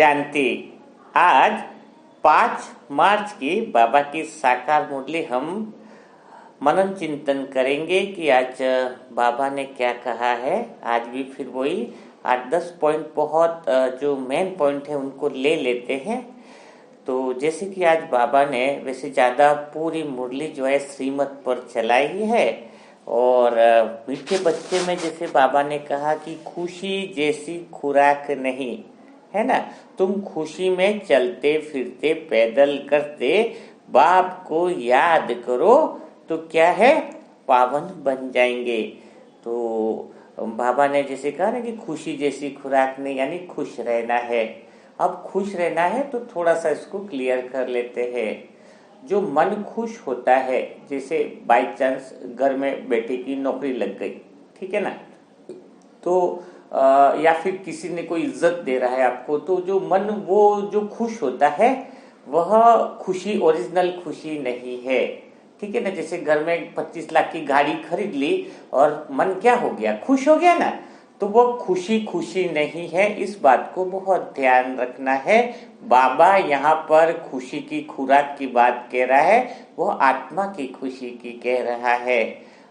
शांति। आज 5 मार्च की बाबा की साकार मुरली हम मनन चिंतन करेंगे कि आज बाबा ने क्या कहा है। आज भी फिर वही 8-10 पॉइंट बहुत जो मेन पॉइंट है उनको ले लेते हैं। तो जैसे कि आज बाबा ने वैसे ज़्यादा पूरी मुरली जो है श्रीमत पर चलाई है और मीठे बच्चे में जैसे बाबा ने कहा कि खुशी जैसी खुराक नहीं है ना, तुम खुशी में चलते फिरते पैदल करते बाप को याद करो तो क्या है, पावन बन जाएंगे। तो बाबा ने जैसे कहा ना कि खुशी जैसी खुराक नहीं, यानी खुश रहना है। अब खुश रहना है तो थोड़ा सा इसको क्लियर कर लेते हैं। जो मन खुश होता है, जैसे बाई चांस घर में बेटे की नौकरी लग गई, ठीक है ना, तो या फिर किसी ने कोई इज्जत दे रहा है आपको, तो जो मन वो जो खुश होता है वह खुशी ओरिजिनल खुशी नहीं है, ठीक है ना। जैसे घर में 25 लाख की गाड़ी खरीद ली और मन क्या हो गया, खुश हो गया ना, तो वो खुशी खुशी नहीं है। इस बात को बहुत ध्यान रखना है। बाबा यहाँ पर खुशी की खुराक की बात कह रहा है, वो आत्मा की खुशी की कह रहा है।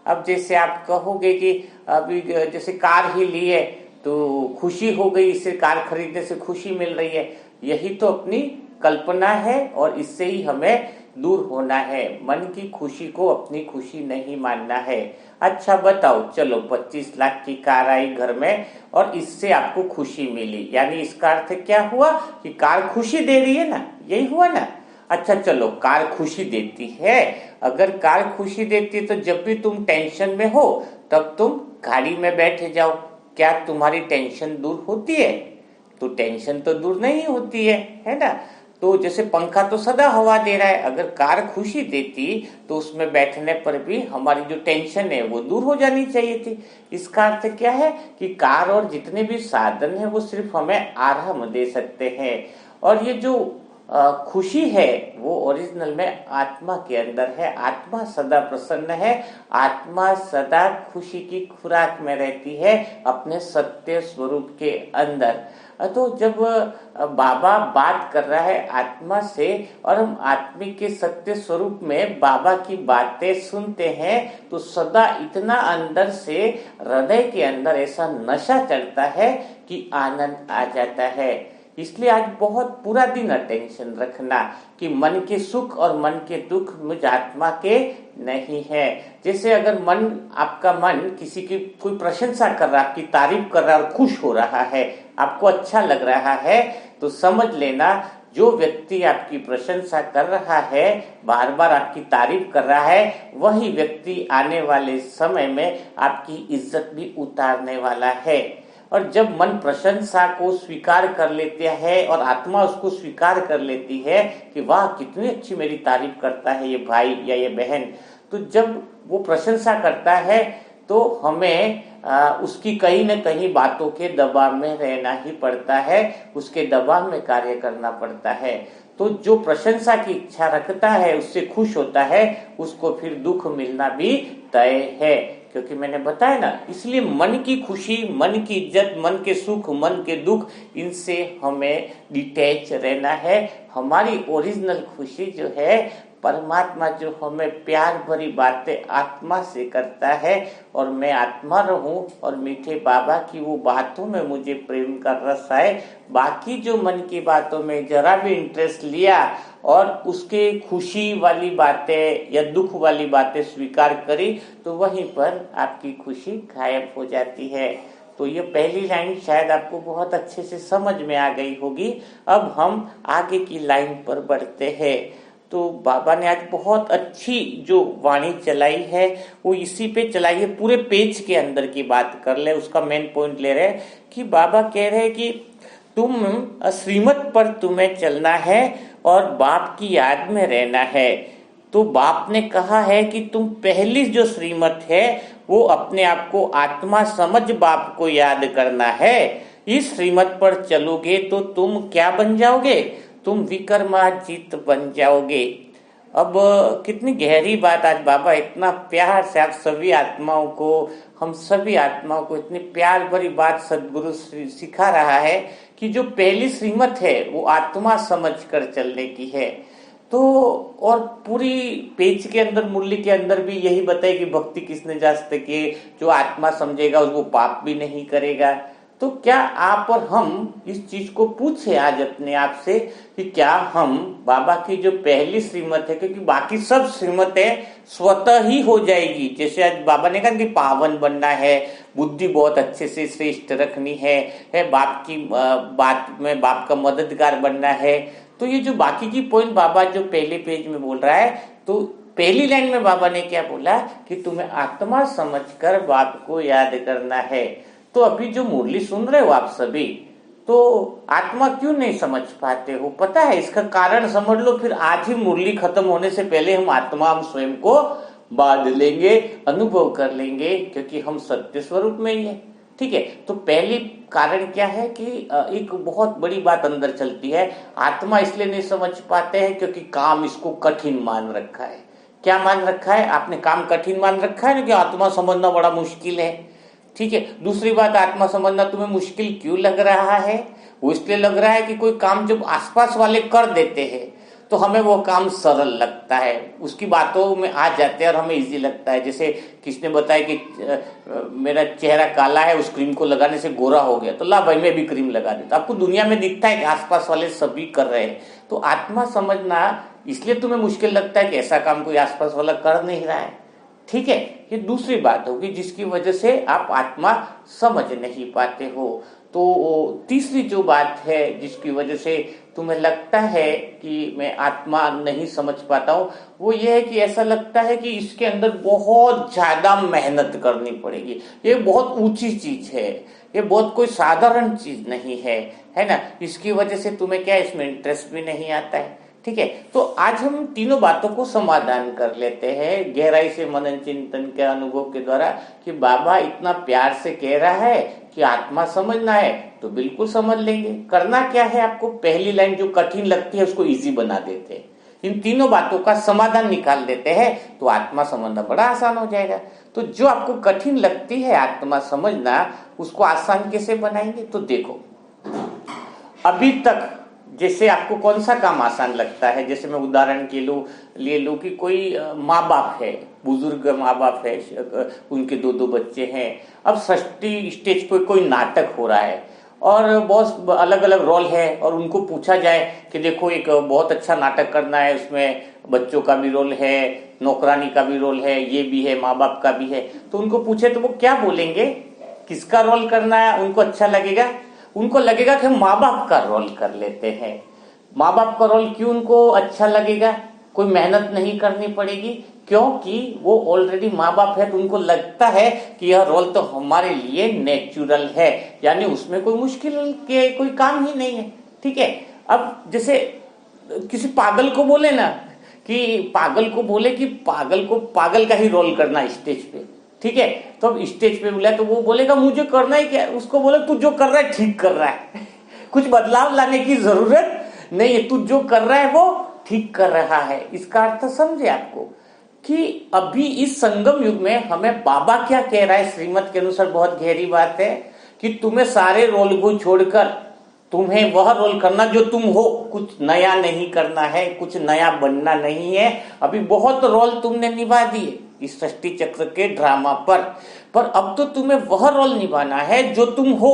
अब जैसे आप कहोगे कि अभी जैसे कार ही ली है तो खुशी हो गई, इससे कार खरीदने से खुशी मिल रही है, यही तो अपनी कल्पना है और इससे ही हमें दूर होना है। मन की खुशी को अपनी खुशी नहीं मानना है। अच्छा बताओ, चलो 25 लाख की कार आई घर में और इससे आपको खुशी मिली, यानी इसका अर्थ क्या हुआ कि कार खुशी दे रही है ना, यही हुआ ना। अच्छा चलो, कार खुशी देती है, अगर कार खुशी देती है तो जब भी तुम टेंशन में हो तब तुम गाड़ी में बैठे जाओ, क्या तुम्हारी टेंशन दूर होती है? तो टेंशन तो दूर नहीं होती है ना। तो जैसे पंखा तो सदा हवा दे रहा है, अगर कार खुशी देती तो उसमें बैठने पर भी हमारी जो टेंशन है वो दूर हो जानी चाहिए थी। इसका अर्थ क्या है कि कार और जितने भी साधन है वो सिर्फ हमें आराम दे सकते हैं, और ये जो खुशी है वो ओरिजिनल में आत्मा के अंदर है। आत्मा सदा प्रसन्न है, आत्मा सदा खुशी की खुराक में रहती है अपने सत्य स्वरूप के अंदर। तो जब बाबा बात कर रहा है आत्मा से और हम आत्मिक के सत्य स्वरूप में बाबा की बातें सुनते हैं तो सदा इतना अंदर से हृदय के अंदर ऐसा नशा चढ़ता है कि आनंद आ जाता है। इसलिए आज बहुत पूरा दिन अटेंशन रखना कि मन के सुख और मन के दुख मुझ आत्मा के नहीं है। जैसे अगर आपका मन किसी की कोई प्रशंसा कर रहा है, आपकी तारीफ कर रहा है और खुश हो रहा है, आपको अच्छा लग रहा है, तो समझ लेना जो व्यक्ति आपकी प्रशंसा कर रहा है, बार बार आपकी तारीफ कर रहा है, वही व्यक्ति आने वाले समय में आपकी इज्जत भी उतारने वाला है। और जब मन प्रशंसा को स्वीकार कर लेता है और आत्मा उसको स्वीकार कर लेती है कि वाह कितनी अच्छी मेरी तारीफ करता है ये भाई या ये बहन, तो जब वो प्रशंसा करता है तो हमें उसकी कहीं न कहीं बातों के दबाव में रहना ही पड़ता है, उसके दबाव में कार्य करना पड़ता है। तो जो प्रशंसा की इच्छा रखता है, उससे खुश होता है, उसको फिर दुख मिलना भी तय है, क्योंकि मैंने बताया ना। इसलिए मन की खुशी, मन की इज्जत, मन के सुख, मन के दुख, इनसे हमें डिटैच रहना है। हमारी ओरिजिनल खुशी जो है, परमात्मा जो हमें प्यार भरी बातें आत्मा से करता है और मैं आत्मा रहूं और मीठे बाबा की वो बातों में मुझे प्रेम का रस आए। बाकी जो मन की बातों में जरा भी इंटरेस्ट लिया और उसके खुशी वाली बातें या दुख वाली बातें स्वीकार करी तो वहीं पर आपकी खुशी गायब हो जाती है। तो ये पहली लाइन शायद आपको बहुत अच्छे से समझ में आ गई होगी। अब हम आगे की लाइन पर बढ़ते हैं। तो बाबा ने आज बहुत अच्छी जो वाणी चलाई है वो इसी पे चलाई है, पूरे पेज के अंदर की बात कर ले, उसका मेन पॉइंट ले रहे हैं कि बाबा कह रहे हैं कि तुम श्रीमत पर तुम्हें चलना है और बाप की याद में रहना है। तो बाप ने कहा है कि तुम पहली जो श्रीमत है वो अपने आप को आत्मा समझ बाप को याद करना है। इस श्रीमत पर चलोगे तो तुम क्या बन जाओगे, तुम विक्रमाजित बन जाओगे। अब कितनी गहरी बात आज बाबा इतना प्यार से आप सभी आत्माओं को, हम सभी आत्माओं को इतनी प्यार भरी बात सदगुरु सिखा रहा है कि जो पहली श्रीमत है वो आत्मा समझकर चलने की है। तो और पूरी पेज के अंदर, मुरली के अंदर भी यही बताए कि भक्ति किसने जास्त की, जो आत्मा समझेगा वो पाप भी नहीं करेगा। तो क्या आप और हम इस चीज को पूछे आज अपने आप से कि क्या हम बाबा की जो पहली श्रीमत है, क्योंकि बाकी सब श्रीमतें स्वतः ही हो जाएगी, जैसे आज बाबा ने कहा कि पावन बनना है, बुद्धि बहुत अच्छे से श्रेष्ठ रखनी है बाप की बात में बाप का मददगार बनना है। तो ये जो बाकी की पॉइंट बाबा जो पहले पेज में बोल रहा है, तो पहली लाइन में बाबा ने क्या बोला कि तुम्हें आत्मा समझकर बाप को याद करना है। तो अभी जो मुरली सुन रहे हो आप सभी, तो आत्मा क्यों नहीं समझ पाते हो? पता है इसका कारण समझ लो, फिर आज ही मुरली खत्म होने से पहले हम स्वयं को बांध लेंगे, अनुभव कर लेंगे, क्योंकि हम सत्य स्वरूप में ही है। ठीक है, तो पहली कारण क्या है कि एक बहुत बड़ी बात अंदर चलती है, आत्मा इसलिए नहीं समझ पाते हैं क्योंकि काम इसको कठिन मान रखा है। क्या मान रखा है? आपने काम कठिन मान रखा है ना, कि आत्मा समझना बड़ा मुश्किल है। ठीक है, दूसरी बात, आत्मा समझना तुम्हें मुश्किल क्यों लग रहा है? वो इसलिए लग रहा है कि कोई काम जब आसपास वाले कर देते हैं तो हमें वो काम सरल लगता है, उसकी बातों में आ जाते हैं और हमें इजी लगता है। जैसे किसने बताया कि मेरा चेहरा काला है, उस क्रीम को लगाने से गोरा हो गया, तो ला भाई मैं भी क्रीम लगा देता। आपको दुनिया में दिखता है कि आसपास वाले सभी कर रहे हैं। तो आत्मा समझना इसलिए तुम्हें मुश्किल लगता है कि ऐसा काम कोई आसपास वाला कर नहीं रहा है। ठीक है, ये दूसरी बात होगी जिसकी वजह से आप आत्मा समझ नहीं पाते हो। तो तीसरी जो बात है जिसकी वजह से तुम्हें लगता है कि मैं आत्मा नहीं समझ पाता हूं, वो ये है कि ऐसा लगता है कि इसके अंदर बहुत ज्यादा मेहनत करनी पड़ेगी, ये बहुत ऊंची चीज है, ये बहुत कोई साधारण चीज नहीं है ना। इसकी वजह से तुम्हें क्या इसमें इंटरेस्ट भी नहीं आता है। ठीक है, तो आज हम तीनों बातों को समाधान कर लेते हैं गहराई से मनन चिंतन के अनुभव के द्वारा, कि बाबा इतना प्यार से कह रहा है कि आत्मा समझना है तो बिल्कुल समझ लेंगे। करना क्या है, आपको पहली लाइन जो कठिन लगती है उसको इजी बना देते हैं, इन तीनों बातों का समाधान निकाल देते हैं, तो आत्मा समझना बड़ा आसान हो जाएगा। तो जो आपको कठिन लगती है आत्मा समझना, उसको आसान कैसे बनाएंगे? तो देखो, अभी तक जैसे आपको कौन सा काम आसान लगता है, जैसे मैं उदाहरण के लिए लूं कि कोई माँ बाप है, बुजुर्ग माँ बाप है, उनके दो दो बच्चे हैं। अब षष्ठी स्टेज पे कोई नाटक हो रहा है और बहुत अलग अलग रोल है, और उनको पूछा जाए कि देखो एक बहुत अच्छा नाटक करना है, उसमें बच्चों का भी रोल है, नौकरानी का भी रोल है, ये भी है, माँ बाप का भी है। तो उनको पूछे तो वो क्या बोलेंगे, किसका रोल करना है उनको अच्छा लगेगा? उनको लगेगा कि हम माँ बाप का रोल कर लेते हैं। माँ बाप का रोल क्यों उनको अच्छा लगेगा? कोई मेहनत नहीं करनी पड़ेगी, क्योंकि वो ऑलरेडी माँ बाप है, तो उनको लगता है कि यह रोल तो हमारे लिए नेचुरल है, यानी उसमें कोई मुश्किल के कोई काम ही नहीं है। ठीक है, अब जैसे किसी पागल को बोले ना, कि पागल को बोले कि पागल को पागल का ही रोल करना स्टेज पे, ठीक है, तो अब स्टेज पे बोला तो वो बोलेगा मुझे करना है क्या? उसको बोले तू जो कर रहा है ठीक कर रहा है कुछ बदलाव लाने की जरूरत नहीं है, तू जो कर रहा है वो ठीक कर रहा है। इसका अर्थ समझे आपको कि अभी इस संगम युग में हमें बाबा क्या कह रहा है श्रीमत के अनुसार, बहुत गहरी बात है कि तुम्हें सारे रोल को छोड़कर तुम्हें वह रोल करना जो तुम हो, कुछ नया नहीं करना है, कुछ नया बनना नहीं है। अभी बहुत रोल तुमने निभा दिए इस सृष्टि चक्र के ड्रामा पर अब तो तुम्हें वह रोल निभाना है जो तुम हो।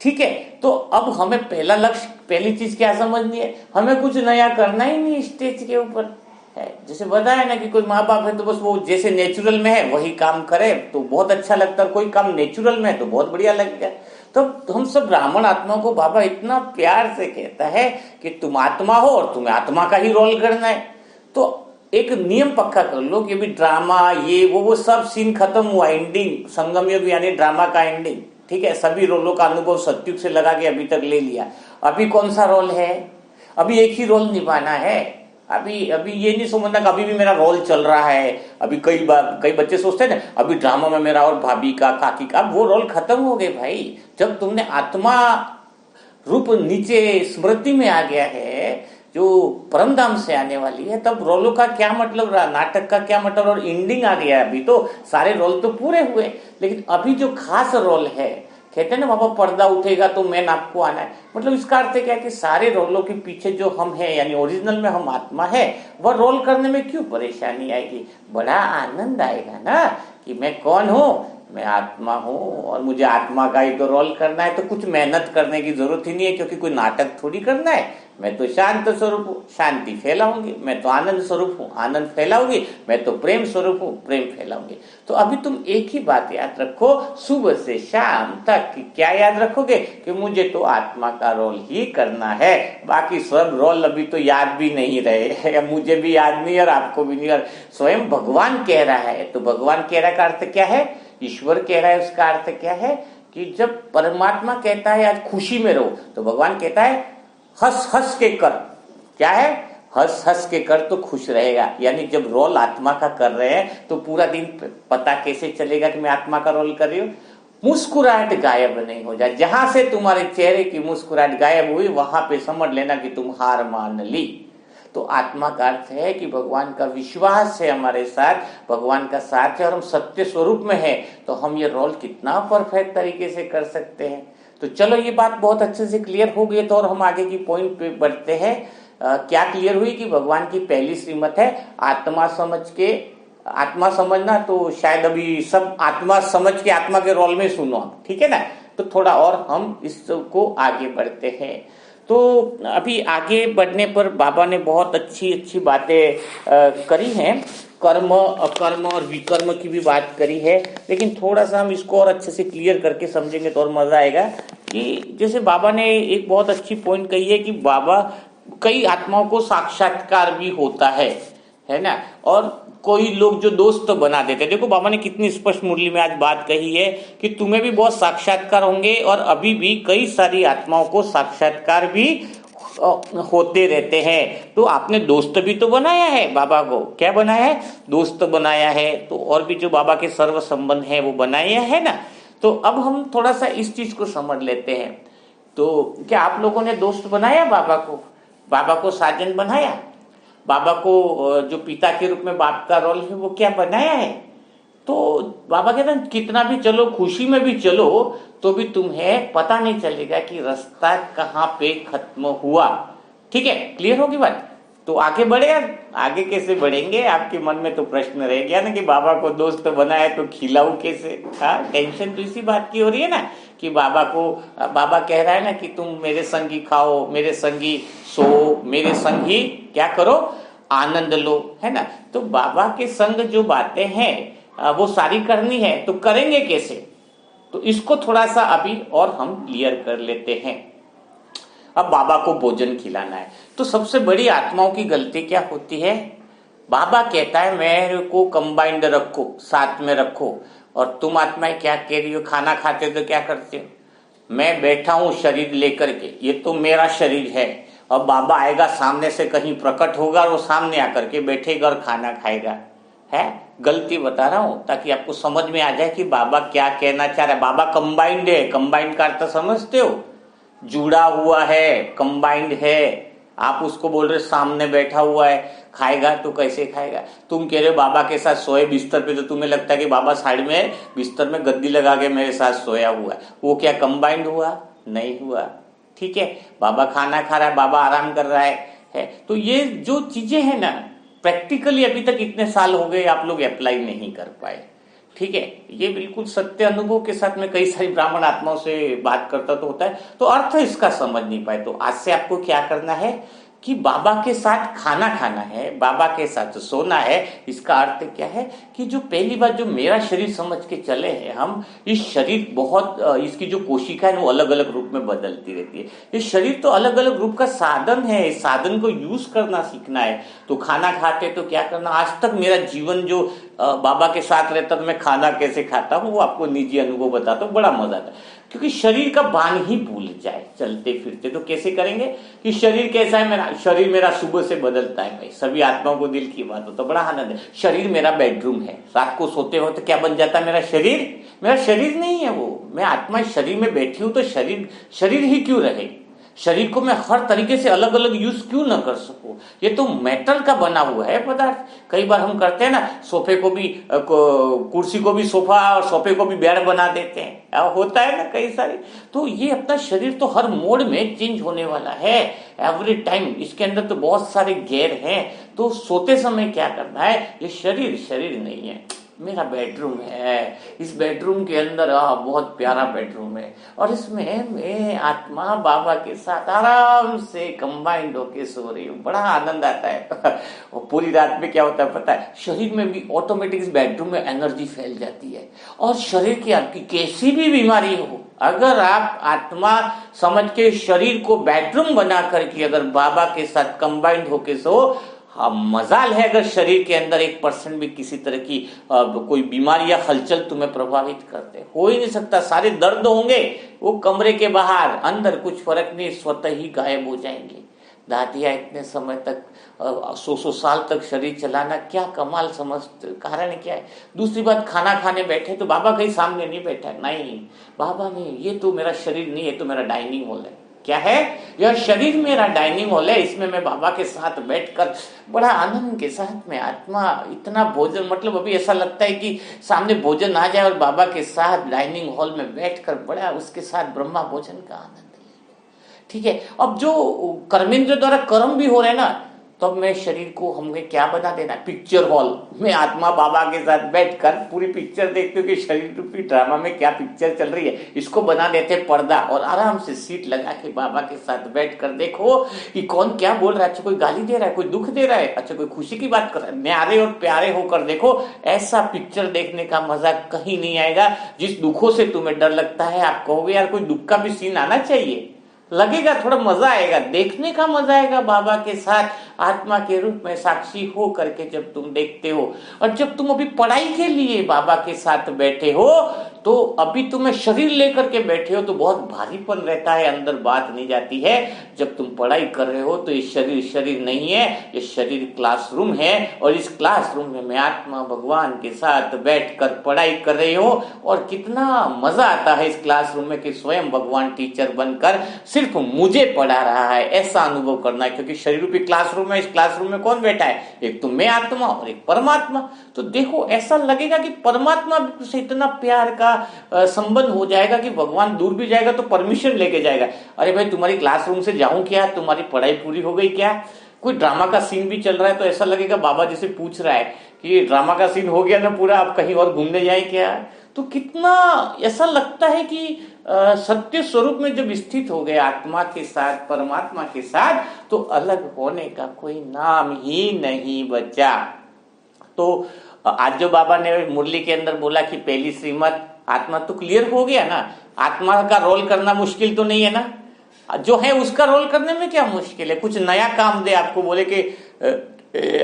ठीक है, तो अब हमें पहला लक्ष्य, पहली चीज क्या समझनी है, हमें कुछ नया करना ही नहीं स्टेज के ऊपर है। जैसे बताया ना कि कोई माँ बाप है तो बस वो जैसे नेचुरल में है वही काम करे तो बहुत अच्छा लगता है, कोई काम नेचुरल में है तो बहुत बढ़िया लगेगा। तो हम सब ब्राह्मण आत्मा को बाबा इतना प्यार से कहता है कि तुम आत्मा हो और तुम्हें आत्मा का ही रोल करना है। तो एक नियम पक्का कर लो कि अभी ड्रामा ये वो सब सीन खत्म हुआ, एंडिंग संगम युग यानी ड्रामा का एंडिंग। ठीक है, सभी रोलों का अनुभव सत्युग से लगा के अभी तक ले लिया। अभी कौन सा रोल है? अभी एक ही रोल निभाना है। अभी ये नहीं समझना कि अभी भी मेरा रोल चल रहा है। अभी कई बच्चे सोचते हैं ना अभी ड्रामा में मेरा और भाभी का काकी का, अब वो रोल खत्म हो गए भाई। जब तुमने आत्मा रूप नीचे स्मृति में आ गया है जो परम धाम से आने वाली है, तब रोलों का क्या मतलब रहा, नाटक का क्या मतलब, और एंडिंग आ गया। अभी तो सारे रोल तो पूरे हुए, लेकिन अभी जो खास रोल है कहते हैं ना बाबा पर्दा उठेगा तो मैन आपको आना है, मतलब इसका अर्थ क्या है कि सारे रोलों के पीछे जो हम हैं यानी ओरिजिनल में हम आत्मा है, वह रोल करने में क्यों परेशानी आएगी, बड़ा आनंद आएगा ना कि मैं कौन हूँ, मैं आत्मा हूँ और मुझे आत्मा का ही तो रोल करना है, तो कुछ मेहनत करने की जरूरत ही नहीं है क्योंकि कोई नाटक थोड़ी करना है। मैं तो शांत स्वरूप हूँ, शांति फैलाऊंगी, मैं तो आनंद स्वरूप हूँ, आनंद फैलाऊंगी, मैं तो प्रेम स्वरूप हूँ, प्रेम फैलाऊंगी। तो अभी तुम एक ही बात याद रखो सुबह से शाम तक कि क्या याद रखोगे कि मुझे तो आत्मा का रोल ही करना है, बाकी सब रोल अभी तो याद भी नहीं रहे, मुझे भी याद नहीं और आपको भी नहीं, और स्वयं भगवान कह रहा है। तो भगवान कह रहा का अर्थ क्या है, ईश्वर कह रहा है, उसका अर्थ क्या है कि जब परमात्मा कहता है आज खुशी में रहो, तो भगवान कहता है हंस हंस के कर, क्या है, हंस हंस के कर तो खुश रहेगा। यानी जब रोल आत्मा का कर रहे हैं तो पूरा दिन पता कैसे चलेगा कि मैं आत्मा का रोल कर रही हूँ, मुस्कुराहट गायब नहीं हो जाए, जहां से तुम्हारे चेहरे की मुस्कुराहट गायब हुई वहां पे समझ लेना कि तुम हार मान ली। तो आत्मा का अर्थ है कि भगवान का विश्वास है हमारे साथ, भगवान का साथ है और हम सत्य स्वरूप में है, तो हम ये रोल कितना परफेक्ट तरीके से कर सकते हैं। तो चलो ये बात बहुत अच्छे से क्लियर हो गई, तो और हम आगे की पॉइंट पे बढ़ते हैं। क्या क्लियर हुई कि भगवान की पहली श्रीमत है आत्मा समझ के, आत्मा समझना, तो शायद अभी सब आत्मा समझ के आत्मा के रोल में सुनो, ठीक है ना। तो थोड़ा और हम इसको आगे बढ़ते हैं। तो अभी आगे बढ़ने पर बाबा ने बहुत अच्छी अच्छी बातें करी हैं, कर्म अकर्म और विकर्म की भी बात करी है, लेकिन थोड़ा सा हम इसको और अच्छे से क्लियर करके समझेंगे तो और मजा आएगा। कि जैसे बाबा ने एक बहुत अच्छी पॉइंट कही है कि बाबा कई आत्माओं को साक्षात्कार भी होता है ना, और कोई लोग जो दोस्त बना देते। देखो बाबा ने कितनी स्पष्ट मुरली में आज बात कही है कि तुम्हें भी बहुत साक्षात्कार होंगे और अभी भी कई सारी आत्माओं को साक्षात्कार भी होते रहते हैं। तो आपने दोस्त भी तो बनाया है, बाबा को क्या बनाया है, दोस्त बनाया है, तो और भी जो बाबा के सर्व संबंध है वो बनाया है ना। तो अब हम थोड़ा सा इस चीज को समझ लेते हैं। तो क्या आप लोगों ने दोस्त बनाया बाबा को, बाबा को साजन बनाया, बाबा को जो पिता के रूप में बाप का रोल है वो क्या बनाया है। तो बाबा कहते हैं कितना भी चलो, खुशी में भी चलो, तो भी तुम्हें पता नहीं चलेगा कि रास्ता कहाँ पे खत्म हुआ। ठीक है, क्लियर होगी बात। तो आगे बढ़े, आगे कैसे बढ़ेंगे, आपके मन में तो प्रश्न रह गया ना कि बाबा को दोस्त बनाया तो खिलाऊं कैसे। हाँ, टेंशन तो इसी बात की हो रही है ना कि बाबा को, बाबा कह रहा है ना कि तुम मेरे संगी खाओ, मेरे संगी सो, मेरे संगी क्या करो, आनंद लो, है ना। तो बाबा के संग जो बातें हैं वो सारी करनी है, तो करेंगे कैसे, तो इसको थोड़ा सा अभी और हम क्लियर कर लेते हैं। अब बाबा को भोजन खिलाना है, तो सबसे बड़ी आत्माओं की गलती क्या होती है, बाबा कहता है मेरे को कंबाइंड रखो, साथ में रखो, और तुम आत्माएं क्या कह रही हो, खाना खाते तो क्या करते हो, मैं बैठा हूं शरीर लेकर के, ये तो मेरा शरीर है, अब बाबा आएगा सामने से कहीं प्रकट होगा और वो सामने आकर के बैठेगा और खाना खाएगा। है गलती बता रहा हूं ताकि आपको समझ में आ जाए कि बाबा क्या कहना चाह रहा है। बाबा कंबाइंड है, कंबाइंड का अर्थ समझते हो, जुड़ा हुआ है, कंबाइंड है। आप उसको बोल रहे सामने बैठा हुआ है, खाएगा तो कैसे खाएगा। तुम कह रहे हो बाबा के साथ सोए बिस्तर पे, तो तुम्हें लगता है कि बाबा साइड में बिस्तर में गद्दी लगा के मेरे साथ सोया हुआ है, वो क्या कंबाइंड हुआ, नहीं हुआ। ठीक है, बाबा खाना खा रहा है, बाबा आराम कर रहा है। तो ये जो चीजें हैं ना, प्रैक्टिकली अभी तक इतने साल हो गए आप लोग अप्लाई नहीं कर पाए। ठीक है, ये बिल्कुल सत्य अनुभव के साथ में कई सारी ब्राह्मण आत्माओं से बात करता तो होता है, तो अर्थ इसका समझ नहीं पाए। तो आज से आपको क्या करना है कि बाबा के साथ खाना खाना है, बाबा के साथ सोना है। इसका अर्थ क्या है कि जो पहली बार जो मेरा शरीर समझ के चले हैं हम, इस शरीर बहुत, इसकी जो कोशिका है वो अलग अलग रूप में बदलती रहती है। ये शरीर तो अलग अलग रूप का साधन है, इस साधन को यूज करना सीखना है। तो खाना खाते तो क्या करना, आज तक मेरा जीवन जो बाबा के साथ रहता तो मैं खाना कैसे खाता हूँ वो आपको निजी अनुभव बताता हूँ, बड़ा मजा आता है। क्योंकि शरीर का बान ही भूल जाए चलते फिरते, तो कैसे करेंगे कि शरीर कैसा है मेरा, शरीर मेरा सुबह से बदलता है भाई, सभी आत्माओं को दिल की बात हो तो बड़ा आनंद है। शरीर मेरा बेडरूम है, रात को सोते हो तो क्या बन जाता है मेरा शरीर, मेरा शरीर नहीं है वो, मैं आत्मा शरीर में बैठी हूं, तो शरीर शरीर ही क्यों रहे, शरीर को मैं हर तरीके से अलग अलग यूज क्यों ना कर सकूं? ये तो मेटल का बना हुआ है पदार्थ। कई बार हम करते हैं ना, सोफे को भी कुर्सी को भी सोफा और सोफे को भी बेड बना देते हैं, होता है ना कई सारे। तो ये अपना शरीर तो हर मोड में चेंज होने वाला है एवरी टाइम। इसके अंदर तो बहुत सारे गेयर हैं। तो सोते समय क्या करना है, ये शरीर शरीर नहीं है, मेरा बेडरूम है। इस बेडरूम के अंदर बहुत प्यारा बेडरूम है और इसमें मैं आत्मा बाबा के साथ आराम से कंबाइंड होके सो रही हूँ, बड़ा आनंद आता है। और पूरी रात में क्या होता है पता है, शरीर में भी ऑटोमेटिक इस बेडरूम में एनर्जी फैल जाती है। और शरीर की आपकी कैसी भी बीमारी हो, अगर आप आत्मा समझ के शरीर को बेडरूम बना करके अगर बाबा के साथ कंबाइंड होके सो, हाँ मजाल है अगर शरीर के अंदर 1% भी किसी तरह की कोई बीमारी या हलचल तुम्हें प्रभावित करते, हो ही नहीं सकता। सारे दर्द होंगे वो कमरे के बाहर, अंदर कुछ फर्क नहीं, स्वतः ही गायब हो जाएंगे। दादिया इतने समय तक 100 साल तक शरीर चलाना क्या कमाल समझते, कारण क्या है? दूसरी बात, खाना खाने बैठे तो बाबा कहीं सामने नहीं बैठा, नहीं बाबा नहीं, ये तो मेरा शरीर नहीं है, तो मेरा डाइनिंग हॉल है। क्या है? यह शरीर मेरा डाइनिंग हॉल है, इसमें मैं बाबा के साथ बैठकर बड़ा आनंद के साथ में आत्मा इतना भोजन, मतलब अभी ऐसा लगता है कि सामने भोजन आ जाए और बाबा के साथ डाइनिंग हॉल में बैठकर बड़ा उसके साथ ब्रह्मा भोजन का आनंद। ठीक है, अब जो कर्मेंद्र द्वारा कर्म भी हो रहे हैं ना, तब मैं शरीर को हमें क्या बना देना, पिक्चर हॉल में आत्मा बाबा के साथ बैठकर पूरी पिक्चर देखते हो कि शरीर रूपी ड्रामा में क्या पिक्चर चल रही है, इसको बना देते पर्दा और आराम से सीट लगा के बाबा के साथ बैठकर देखो कि कौन क्या बोल रहा है। अच्छा कोई गाली दे रहा है, कोई दुख दे रहा है, अच्छा कोई खुशी की बात कर रहा है, न्यारे और प्यारे होकर देखो। ऐसा पिक्चर देखने का मजा कहीं नहीं आएगा। जिस दुखों से तुम्हें डर लगता है, आप कहोगे यार कोई दुख का भी सीन आना चाहिए, लगेगा थोड़ा मजा आएगा, देखने का मजा आएगा। बाबा के साथ आत्मा के रूप में साक्षी हो करके जब तुम देखते हो, और जब तुम अभी पढ़ाई के लिए बाबा के साथ बैठे हो, तो अभी तुम्हें शरीर लेकर के बैठे हो तो बहुत भारीपन रहता है, अंदर बात नहीं जाती है। जब तुम पढ़ाई कर रहे हो तो ये शरीर शरीर नहीं है, ये शरीर क्लासरूम है, और इस क्लासरूम में मैं आत्मा भगवान के साथ बैठकर पढ़ाई कर रही हूँ। और कितना मजा आता है इस क्लासरूम में कि स्वयं भगवान टीचर बनकर सिर्फ मुझे पढ़ा रहा है, ऐसा अनुभव करना है। क्योंकि शरीर रूपी क्लासरूम है, इस क्लासरूम में कौन बैठा है, एक तो मैं आत्मा और एक परमात्मा। तो देखो ऐसा लगेगा कि परमात्मा से इतना प्यार का संबंध हो जाएगा कि भगवान दूर भी जाएगा तो परमिशन लेके जाएगा, अरे भाई तुम्हारी क्लासरूम से जाऊं क्या, तुम्हारी पढ़ाई पूरी हो गई क्या? कोई ड्रामा का सीन भी चल रहा है तो ऐसा लगेगा बाबा जैसे पूछ रहा है कि ड्रामा का सीन हो गया ना पूरा, आप कहीं और घूमने जाए क्या? तो कितना ऐसा लगता है कि सत्य स्वरूप में जब स्थित हो गए आत्मा के साथ परमात्मा के साथ, तो अलग होने का कोई नाम ही नहीं बचा। तो आज जो बाबा ने मुरली के अंदर बोला कि पहली श्रीमत आत्मा, तो क्लियर हो गया ना, आत्मा का रोल करना मुश्किल तो नहीं है ना, जो है उसका रोल करने में क्या मुश्किल है? कुछ नया काम दे आपको, बोले कि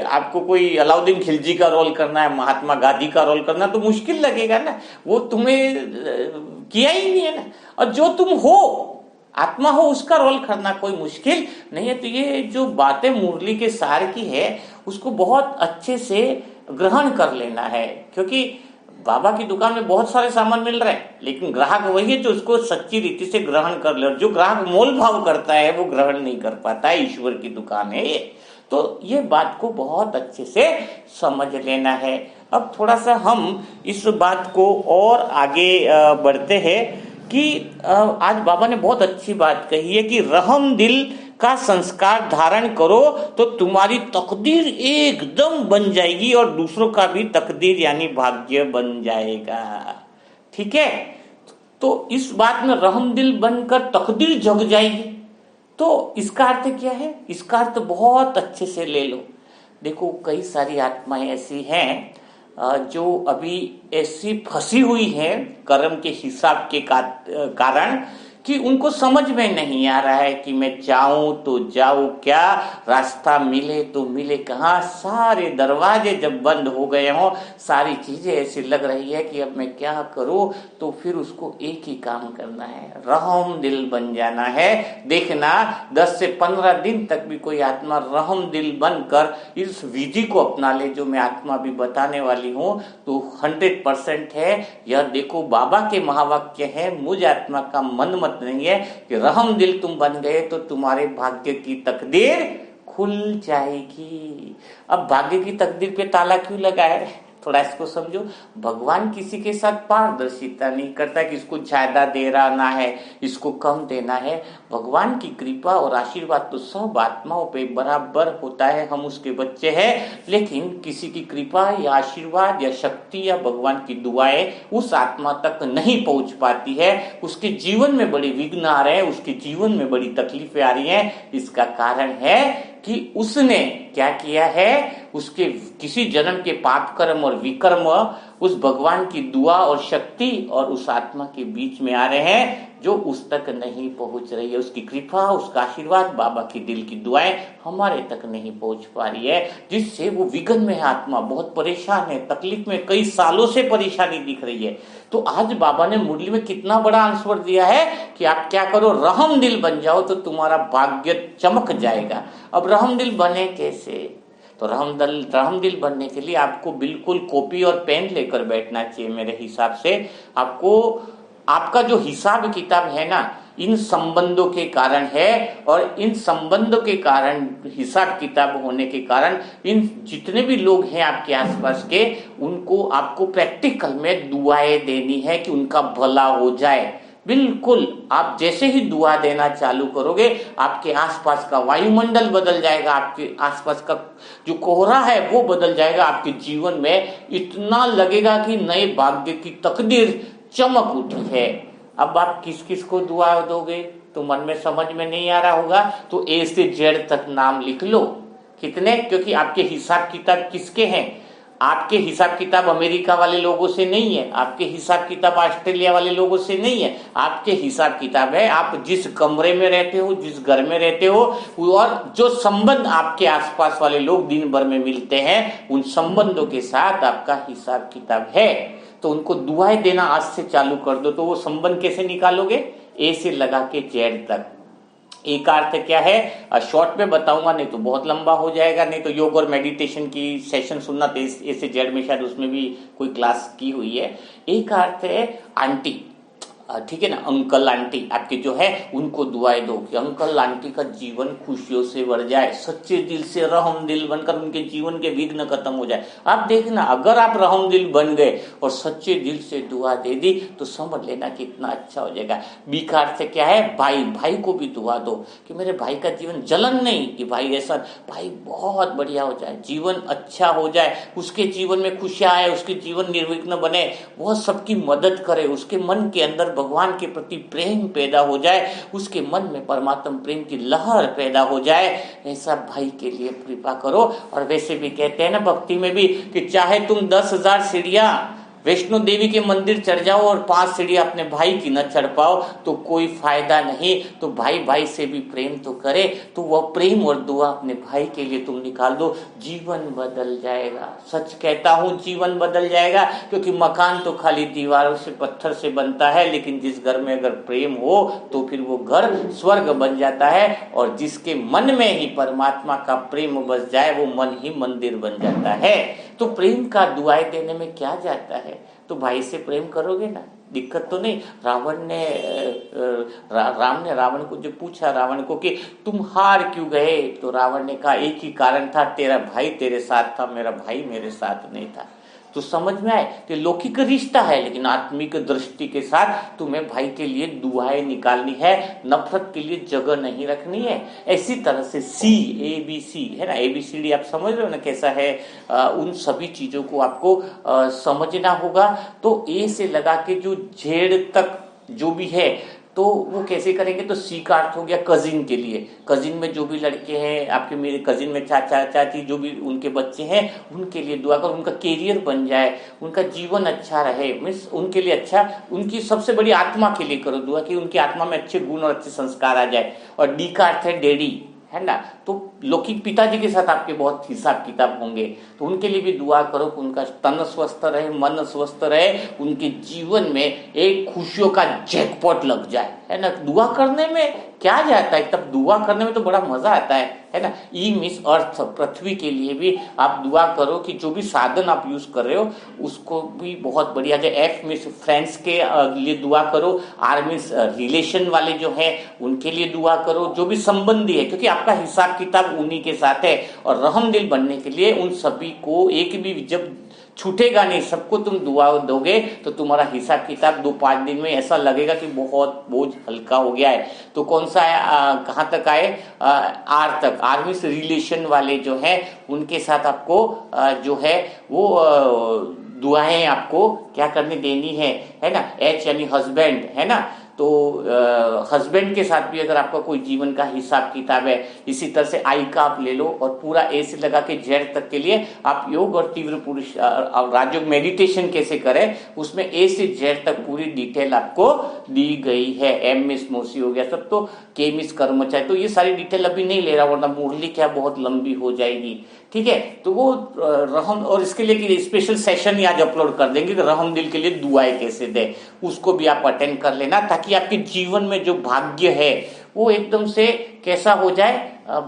आपको कोई अलाउद्दीन खिलजी का रोल करना है, महात्मा गांधी का रोल करना, तो मुश्किल लगेगा ना, वो तुम्हें किया ही नहीं है ना। और जो तुम हो आत्मा हो उसका रोल करना कोई मुश्किल नहीं है। तो ये जो बातें मुरली के सार की है उसको बहुत अच्छे से ग्रहण कर लेना है, क्योंकि बाबा की दुकान में बहुत सारे सामान मिल रहे हैं, लेकिन ग्राहक वही है जो उसको सच्ची रीति से ग्रहण कर ले। और जो ग्राहक मोल भाव करता है वो ग्रहण नहीं कर पाता है, ईश्वर की दुकान है ये। तो ये बात को बहुत अच्छे से समझ लेना है। अब थोड़ा सा हम इस बात को और आगे बढ़ते हैं कि आज बाबा ने बहुत अच्छी बात कही है कि रहम दिल का संस्कार धारण करो तो तुम्हारी तकदीर एकदम बन जाएगी और दूसरों का भी तकदीर यानी भाग्य बन जाएगा। ठीक है, तो इस बात में रहम दिल बनकर तकदीर जग जाएगी, तो इसका अर्थ क्या है? इसका अर्थ बहुत अच्छे से ले लो। देखो कई सारी आत्माएं ऐसी हैं जो अभी ऐसी फंसी हुई हैं कर्म के हिसाब के कारण कि उनको समझ में नहीं आ रहा है कि मैं जाऊं तो जाऊं क्या, रास्ता मिले तो मिले कहाँ। सारे दरवाजे जब बंद हो गए हों, सारी चीजें ऐसी लग रही है कि अब मैं क्या करूं, तो फिर उसको एक ही काम करना है, रहम दिल बन जाना है। देखना 10 से 15 दिन तक भी कोई आत्मा रहम दिल बनकर इस विधि को अपना ले जो मैं आत्मा भी बताने वाली हूं, तो 100% है। यह देखो बाबा के महावाक्य है, मुझ आत्मा का मन मत हिम्मत नहीं है कि रहम दिल तुम बन गए तो तुम्हारे भाग्य की तकदीर खुल जाएगी। अब भाग्य की तकदीर पे ताला क्यों लगा है, थोड़ा इसको समझो। भगवान किसी के साथ पारदर्शिता नहीं करता कि इसको ज्यादा दे रहा है, इसको कम देना है। भगवान की कृपा और आशीर्वाद तो सब आत्माओं पे बराबर होता है, हम उसके बच्चे हैं। लेकिन किसी की कृपा या आशीर्वाद या शक्ति या भगवान की दुआएं उस आत्मा तक नहीं पहुंच पाती है, उसके जीवन में बड़े विघ्न आ रहे हैं, उसके जीवन में बड़ी तकलीफें आ रही हैं। इसका कारण है कि उसने क्या किया है, उसके किसी जन्म के पाप कर्म और विकर्म उस भगवान की दुआ और शक्ति और उस आत्मा के बीच में आ रहे हैं जो उस तक नहीं पहुंच रही है। उसकी कृपा, उसका आशीर्वाद, बाबा की दिल की दुआएं हमारे तक नहीं पहुंच पा रही है, जिससे वो विघ्न में है, आत्मा बहुत परेशान है, तकलीफ में कई सालों से परेशानी दिख रही है। तो आज बाबा ने मुरली में कितना बड़ा आंसर दिया है कि आप क्या करो, रहम दिल बन जाओ तो तुम्हारा भाग्य चमक जाएगा। अब रहम दिल बने कैसे, तो रहम दिल बनने के लिए आपको बिल्कुल कॉपी और पेन लेकर बैठना चाहिए। मेरे हिसाब से आपको, आपका जो हिसाब किताब है ना, इन संबंधों के कारण है, और इन संबंधों के कारण, हिसाब किताब होने के कारण, इन जितने भी लोग हैं आपके आसपास के, उनको आपको प्रैक्टिकल में दुआएं देनी है कि उनका भला हो जाए। बिल्कुल आप जैसे ही दुआ देना चालू करोगे, आपके आसपास का वायुमंडल बदल जाएगा, आपके आसपास का जो कोहरा है वो बदल जाएगा। आपके जीवन में इतना लगेगा कि नए भाग्य की तकदीर चमक उठी है। अब आप किस किस को दुआ दोगे तो मन में समझ में नहीं आ रहा होगा, तो ए से जेड तक नाम लिख लो। कितने, क्योंकि आपके हिसाब किताब किसके हैं, आपके हिसाब किताब अमेरिका वाले लोगों से नहीं है, आपके हिसाब किताब ऑस्ट्रेलिया वाले लोगों से नहीं है, आपके हिसाब किताब है आप जिस कमरे में रहते हो, जिस घर में रहते हो, और जो संबंध आपके आसपास वाले लोग दिन भर में मिलते हैं, उन संबंधों के साथ आपका हिसाब किताब है। तो उनको दुआएं देना आज से चालू कर दो। तो वो संबंध कैसे निकालोगे, ए से लगा के जेड तक। एक अर्थ क्या है, शॉर्ट में बताऊंगा, नहीं तो बहुत लंबा हो जाएगा, नहीं तो योग और मेडिटेशन की सेशन सुनना, तो ए से जेड में शायद उसमें भी कोई क्लास की हुई है। एक अर्थ है आंटी, ठीक है ना, अंकल आंटी आपके जो है उनको दुआएं दो कि अंकल आंटी का जीवन खुशियों से भर जाए, सच्चे दिल से रहम दिल बनकर उनके जीवन के विघ्न खत्म हो जाए। आप देखना, अगर आप रहम दिल बन गए और सच्चे दिल से दुआ दे दी तो समझ लेना कितना अच्छा हो जाएगा। बीकार से क्या है, भाई, भाई को भी दुआ दो कि मेरे भाई का जीवन, जलन नहीं कि भाई ऐसा, भाई बहुत बढ़िया हो जाए, जीवन अच्छा हो जाए, उसके जीवन में खुशियां आए, उसके जीवन निर्विघ्न बने, बहुत सबकी मदद करे, उसके मन के अंदर भगवान के प्रति प्रेम पैदा हो जाए, उसके मन में परमात्मा प्रेम की लहर पैदा हो जाए। ऐसा भाई के लिए कृपा करो। और वैसे भी कहते हैं ना भक्ति में भी कि चाहे तुम 10,000 सीढ़ियां वैष्णो देवी के मंदिर चढ़ जाओ और 5 सीढ़ियां अपने भाई की न चढ़ पाओ तो कोई फायदा नहीं। तो भाई भाई से भी प्रेम तो करे, तो वह प्रेम और दुआ अपने भाई के लिए तुम निकाल दो, जीवन बदल जाएगा। सच कहता हूँ, जीवन बदल जाएगा, क्योंकि मकान तो खाली दीवारों से, पत्थर से बनता है, लेकिन जिस घर में अगर प्रेम हो तो फिर वो घर स्वर्ग बन जाता है। और जिसके मन में ही परमात्मा का प्रेम बस जाए, वो मन ही मंदिर बन जाता है। तो प्रेम का दुआएं देने में क्या जाता है, तो भाई से प्रेम करोगे ना, दिक्कत तो नहीं। राम ने रावण को जो पूछा, रावण को कि तुम हार क्यों गए, तो रावण ने कहा एक ही कारण था, तेरा भाई तेरे साथ था, मेरा भाई मेरे साथ नहीं था। तो समझ में आए कि लौकिक रिश्ता है, लेकिन आत्मिक दृष्टि के साथ तुम्हें भाई के लिए दुआएं निकालनी है, नफरत के लिए जगह नहीं रखनी है। इसी तरह से ABC है ना, ABCD आप समझ रहे हो ना कैसा है, उन सभी चीजों को आपको समझना होगा। तो ए से लगा के जो जेड तक जो भी है, तो वो कैसे करेंगे, तो सी का अर्थ हो गया कजिन के लिए। कजिन में जो भी लड़के हैं आपके, मेरे कजिन में चाचा चाची जो भी उनके बच्चे हैं, उनके लिए दुआ करो, उनका कैरियर बन जाए, उनका जीवन अच्छा रहे, मीन्स उनके लिए अच्छा, उनकी सबसे बड़ी आत्मा के लिए करो दुआ कि उनकी आत्मा में अच्छे गुण और अच्छे संस्कार आ जाए। और डी का अर्थ है डैडी, है ना, तो लौकिक पिताजी के साथ आपके बहुत हिसाब किताब होंगे, तो उनके लिए भी दुआ करो कि उनका तन स्वस्थ रहे, मन स्वस्थ रहे, उनके जीवन में एक खुशियों का जैकपॉट लग जाए, है ना। दुआ करने में क्या जाता है, तब दुआ करने में तो बड़ा मजा आता है ना। ई मीन्स अर्थ, पृथ्वी के लिए भी आप दुआ करो कि जो भी साधन आप यूज कर रहे हो उसको भी बहुत बढ़िया। जो एफ मीन्स फ्रेंड्स के लिए दुआ करो, आर मीन्स रिलेशन वाले जो है उनके लिए दुआ करो, जो भी संबंधी है, क्योंकि आपका हिसाब किताब उन्हीं के साथ है। और रहम दिल बनने के लिए उन सभी को एक भी जब छूटेगा नहीं, सबको तुम दुआ दोगे तो तुम्हारा हिसाब किताब 2-5 दिन में ऐसा लगेगा कि बहुत बोझ हल्का हो गया है। तो कौन सा है, कहाँ तक आए, आर तक। आर मीन्स रिलेशन वाले जो है उनके साथ आपको जो है वो दुआएं आपको क्या करनी देनी है ना। एच यानी हस्बैंड है ना, तो हस्बैंड के साथ भी अगर आपका कोई जीवन का हिसाब किताब है, इसी तरह से आई का आप ले लो और पूरा ए से लगा के जेड तक के लिए आप योग और तीव्र पुरुष राजयोग मेडिटेशन कैसे करें, उसमें ए से जेड तक पूरी डिटेल आपको दी गई है। एम मिस मोसी हो गया सब, तो के मिस कर्मचारी, तो ये सारी डिटेल अभी नहीं ले रहा वरना मुरली क्या बहुत लंबी हो जाएगी। ठीक है, तो वो रहम, और इसके लिए स्पेशल सेशन ही आज अपलोड कर देंगे कि रहम दिल के लिए दुआएं कैसे दे, उसको भी आप अटेंड कर लेना, ताकि आपके जीवन में जो भाग्य है वो एकदम से कैसा हो जाए।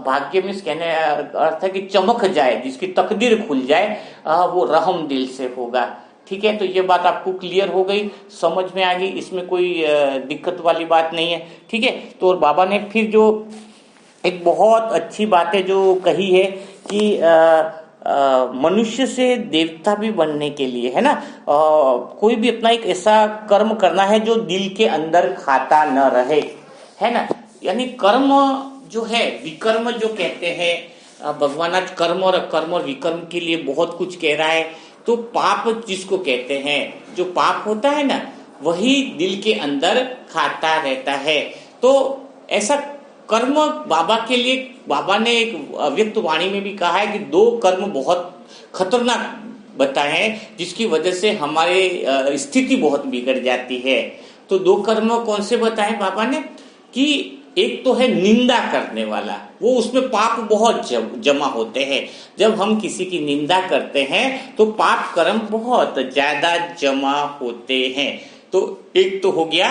भाग्य में कहने अर्थ है कि चमक जाए, जिसकी तकदीर खुल जाए, वो रहम दिल से होगा। ठीक है, तो ये बात आपको क्लियर हो गई, समझ में आ गई, इसमें कोई दिक्कत वाली बात नहीं है। ठीक है, तो और बाबा ने फिर जो एक बहुत अच्छी बात है जो कही है कि मनुष्य से देवता भी बनने के लिए है ना, कोई भी अपना एक ऐसा कर्म करना है जो दिल के अंदर खाता न रहे, है ना। यानी कर्म जो है, विकर्म जो कहते हैं, भगवान आज कर्म और अकर्म और विकर्म के लिए बहुत कुछ कह रहा है। तो पाप जिसको कहते हैं, जो पाप होता है ना, वही दिल के अंदर खाता रहता है। तो ऐसा कर्म बाबा के लिए, बाबा ने एक अव्यक्त वाणी में भी कहा है कि 2 कर्म बहुत खतरनाक बताए हैं, जिसकी वजह से हमारे स्थिति बहुत बिगड़ जाती है। तो 2 कर्म कौन से बताए बाबा ने, कि एक तो है निंदा करने वाला, वो उसमें पाप बहुत जमा होते हैं। जब हम किसी की निंदा करते हैं तो पाप कर्म बहुत ज्यादा जमा होते हैं। तो एक तो हो गया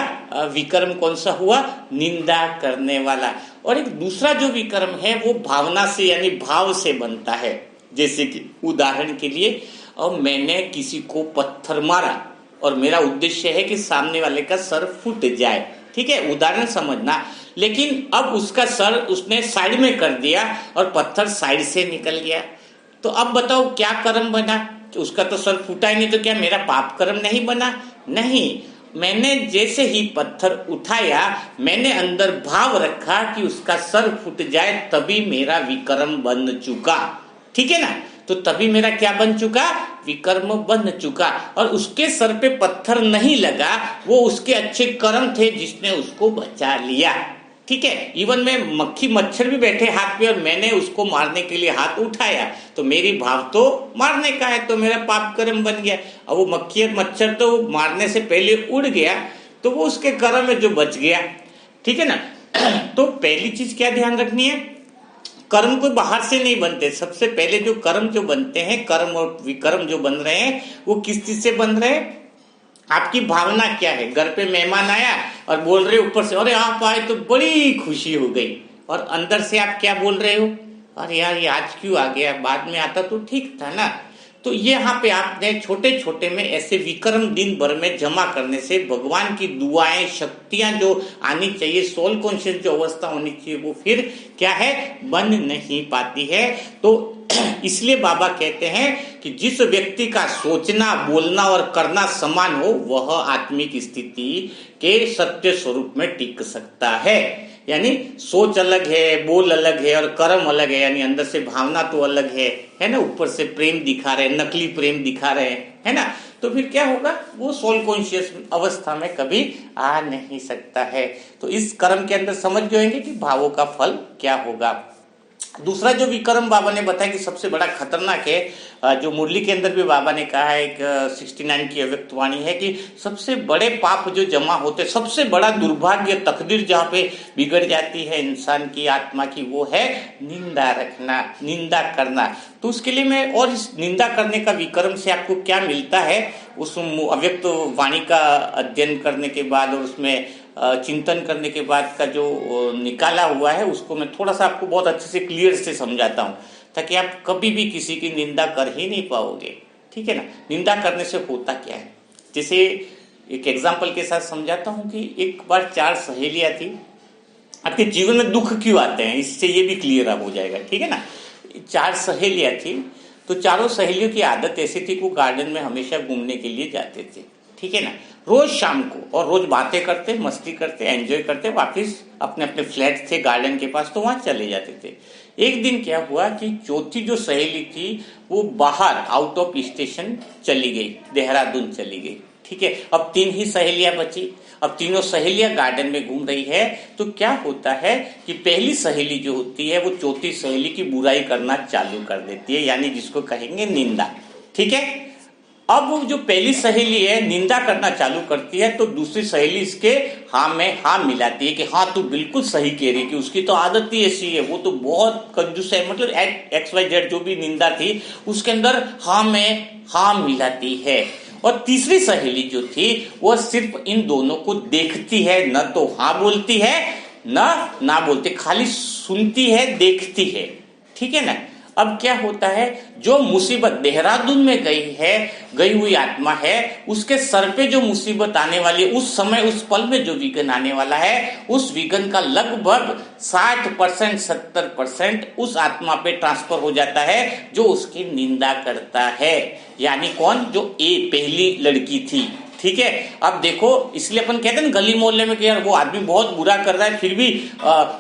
विकर्म, कौन सा हुआ, निंदा करने वाला। और एक दूसरा जो विकर्म है वो भावना से यानी भाव से बनता है। जैसे कि उदाहरण के लिए, अब मैंने किसी को पत्थर मारा और मेरा उद्देश्य है कि सामने वाले का सर फूट जाए, ठीक है, उदाहरण समझना। लेकिन अब उसका सर उसने साइड में कर दिया और पत्थर साइड से निकल गया, तो अब बताओ क्या कर्म बना। उसका तो सर फूटा ही नहीं, तो क्या मेरा पाप कर्म नहीं बना? नहीं, मैंने जैसे ही पत्थर उठाया, मैंने अंदर भाव रखा कि उसका सर फूट जाए, तभी मेरा विकर्म बन चुका। ठीक है ना, तो तभी मेरा क्या बन चुका, विकर्म बन चुका। और उसके सर पे पत्थर नहीं लगा, वो उसके अच्छे कर्म थे जिसने उसको बचा लिया। ठीक है, इवन में मक्खी मच्छर भी बैठे हाथ पे और मैंने उसको मारने के लिए हाथ उठाया, तो मेरी भाव तो मारने का है, तो मेरा पाप कर्म बन गया। अब वो मक्खी और मच्छर तो मारने से पहले उड़ गया, तो वो उसके कर्म में जो बच गया। ठीक है ना। तो पहली चीज क्या ध्यान रखनी है, कर्म कोई बाहर से नहीं बनते। सबसे पहले जो कर्म जो बनते हैं, कर्म और विकर्म जो बन रहे हैं, वो किस चीज से बन रहे हैं, आपकी भावना क्या है। घर पे मेहमान आया और बोल रहे ऊपर से, अरे आप आए तो बड़ी खुशी हो गई, और अंदर से आप क्या बोल रहे हो, अरे यार ये आज क्यों आ गया, बाद में आता तो ठीक था ना। तो ये यहाँ पे आपने छोटे छोटे में ऐसे विक्रम दिन भर में जमा करने से भगवान की दुआएं, शक्तियां जो आनी चाहिए, सोल कॉन्शियस जो अवस्था होनी चाहिए, वो फिर क्या है, बन नहीं पाती है। तो इसलिए बाबा कहते हैं कि जिस व्यक्ति का सोचना, बोलना और करना समान हो, वह आत्मिक स्थिति के सत्य स्वरूप में टिक सकता है। यानी सोच अलग है, बोल अलग है और कर्म अलग है, यानी अंदर से भावना तो अलग है ना, ऊपर से प्रेम दिखा रहे, नकली प्रेम दिखा रहे है ना, तो फिर क्या होगा, वो सोल कॉन्शियस अवस्था में कभी आ नहीं सकता है। तो इस कर्म के अंदर समझ जाएंगे कि भावों का फल क्या होगा। दूसरा जो विक्रम बाबा ने बताया कि सबसे बड़ा खतरनाक है, जो मुरली के अंदर भी बाबा ने कहा है, एक 69 की अव्यक्त वाणी है कि सबसे बड़े पाप जो जमा होते, सबसे बड़ा दुर्भाग्य, तकदीर जहाँ पे बिगड़ जाती है इंसान की आत्मा की, वो है निंदा रखना, निंदा करना। तो उसके लिए मैं, और इस निंदा करने का विक्रम से आपको क्या मिलता है, उस अव्यक्त वाणी का अध्ययन करने के बाद और उसमें चिंतन करने के बाद का जो निकाला हुआ है उसको मैं थोड़ा सा आपको बहुत अच्छे से क्लियर से समझाता हूँ, ताकि आप कभी भी किसी की निंदा कर ही नहीं पाओगे। ठीक है ना। निंदा करने से होता क्या है, जैसे एक एग्जाम्पल के साथ समझाता हूँ कि एक बार 4 सहेलियां थी। आपके जीवन में दुख क्यों आते हैं इससे ये भी क्लियर अब हो जाएगा। ठीक है ना। 4 सहेलियां थी, तो चारों सहेलियों की आदत ऐसी थी कि वो गार्डन में हमेशा घूमने के लिए जाते थे। ठीक है ना। रोज शाम को, और रोज बातें करते, मस्ती करते, एंजॉय करते, वापस अपने अपने फ्लैट थे गार्डन के पास, तो वहां चले जाते थे। एक दिन क्या हुआ कि चौथी जो सहेली थी वो बाहर आउट ऑफ स्टेशन चली गई, देहरादून चली गई। ठीक है। अब 3 ही सहेलियां बची। अब तीनों सहेलियां गार्डन में घूम रही है, तो क्या होता है कि पहली सहेली जो होती है वो चौथी सहेली की बुराई करना चालू कर देती है, यानी जिसको कहेंगे निंदा। ठीक है। अब वो जो पहली सहेली है निंदा करना चालू करती है, तो दूसरी सहेली इसके हाँ में हाँ मिलाती है कि हाँ तू बिल्कुल सही कह रही, कि उसकी तो आदत ही ऐसी है, वो तो बहुत कंजूस है, मतलब XYZ जो भी निंदा थी उसके अंदर हाँ में हाँ मिलाती है। और तीसरी सहेली जो थी वो सिर्फ इन दोनों को देखती है, न तो हाँ बोलती है ना बोलती, खाली सुनती है, देखती है। ठीक है ना। अब क्या होता है, जो मुसीबत देहरादून में गई हुई आत्मा है, उसके सर पे जो मुसीबत आने वाली है, उस समय उस पल में जो विघन आने वाला है, उस विघन का लगभग 60% 70% उस आत्मा पे ट्रांसफर हो जाता है जो उसकी निंदा करता है। यानी कौन, जो पहली लड़की थी। ठीक है। अब देखो, इसलिए अपन कहते हैं ना गली मोहल्ले में कि यार वो आदमी बहुत बुरा कर रहा है, फिर भी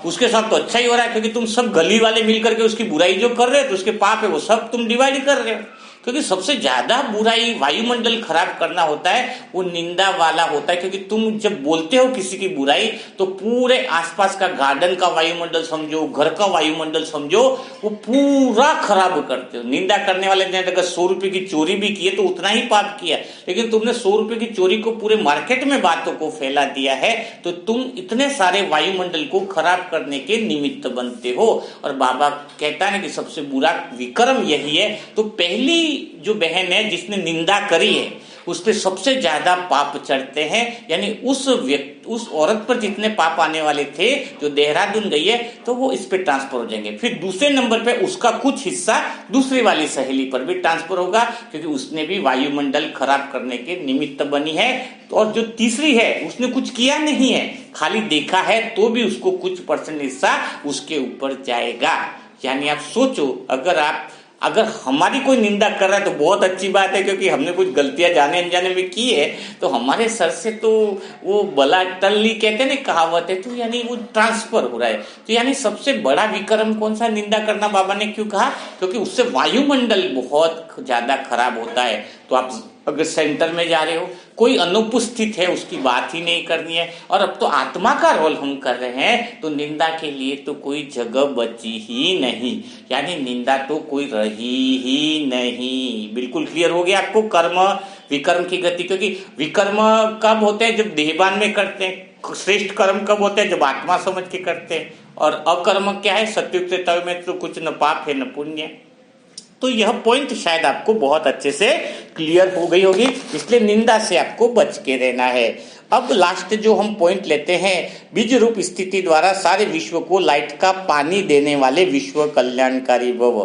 उसके साथ तो अच्छा ही हो रहा है, क्योंकि तुम सब गली वाले मिलकर के उसकी बुराई जो कर रहे हो, तो उसके पाप है वो सब तुम डिवाइड कर रहे हो। क्योंकि सबसे ज्यादा बुराई, वायुमंडल खराब करना होता है, वो निंदा वाला होता है। क्योंकि तुम जब बोलते हो किसी की बुराई, तो पूरे आसपास का गार्डन का वायुमंडल समझो, घर का वायुमंडल समझो, वो पूरा खराब करते हो। निंदा करने वाले ने अगर 100 रुपए की चोरी भी की है तो उतना ही पाप किया, लेकिन तुमने 100 रुपए की चोरी को पूरे मार्केट में बातों को फैला दिया है, तो तुम इतने सारे वायुमंडल को खराब करने के निमित्त बनते हो। और बाबा कहता है ना कि सबसे बुरा विक्रम यही है। तो पहली जो बहन है जिसने निंदा करी है, उस पर सबसे ज्यादा पाप चढ़ते हैं, यानी उस औरत पर जितने पाप आने वाले थे जो देहरादून गई है, तो वो इस पे ट्रांसफर हो जाएंगे। फिर दूसरे नंबर पे उसका कुछ हिस्सा दूसरी वाली सहेली पर भी ट्रांसफर होगा, क्योंकि उसने भी वायुमंडल खराब करने के निमित्त बनी है। और जो तीसरी है उसने कुछ किया नहीं है, खाली देखा है, तो भी उसको कुछ % हिस्सा उसके ऊपर जाएगा। यानी आप सोचो, अगर हमारी कोई निंदा कर रहा है तो बहुत अच्छी बात है, क्योंकि हमने कुछ गलतियां जाने अनजाने में की है, तो हमारे सर से तो वो बला टल्ली कहते हैं ना, कहावत है, तो यानी वो ट्रांसफर हो रहा है। तो यानी सबसे बड़ा विक्रम कौन सा, निंदा करना। बाबा ने क्यों कहा, क्योंकि उससे वायुमंडल बहुत ज्यादा खराब होता है। तो आप अगर सेंटर में जा रहे हो, कोई अनुपस्थित है, उसकी बात ही नहीं करनी है, और अब तो आत्मा का रोल हम कर रहे हैं, तो निंदा के लिए तो कोई जगह बची ही नहीं, यानी निंदा तो कोई रही ही नहीं। बिल्कुल क्लियर हो गया आपको कर्म विकर्म की गति। क्योंकि विकर्म कब होते हैं, जब देहबान में करते हैं। श्रेष्ठ कर्म कब होते हैं, जब आत्मा समझ के करते हैं। और अकर्म क्या है, सत्युग त्रेता में तो कुछ न पाप है न पुण्य। तो यह पॉइंट शायद आपको बहुत अच्छे से क्लियर हो गई होगी, इसलिए निंदा से आपको बच के रहना है। अब लास्ट जो हम पॉइंट लेते हैं, बीज रूप स्थिति द्वारा सारे विश्व को लाइट का पानी देने वाले विश्व कल्याणकारी भव।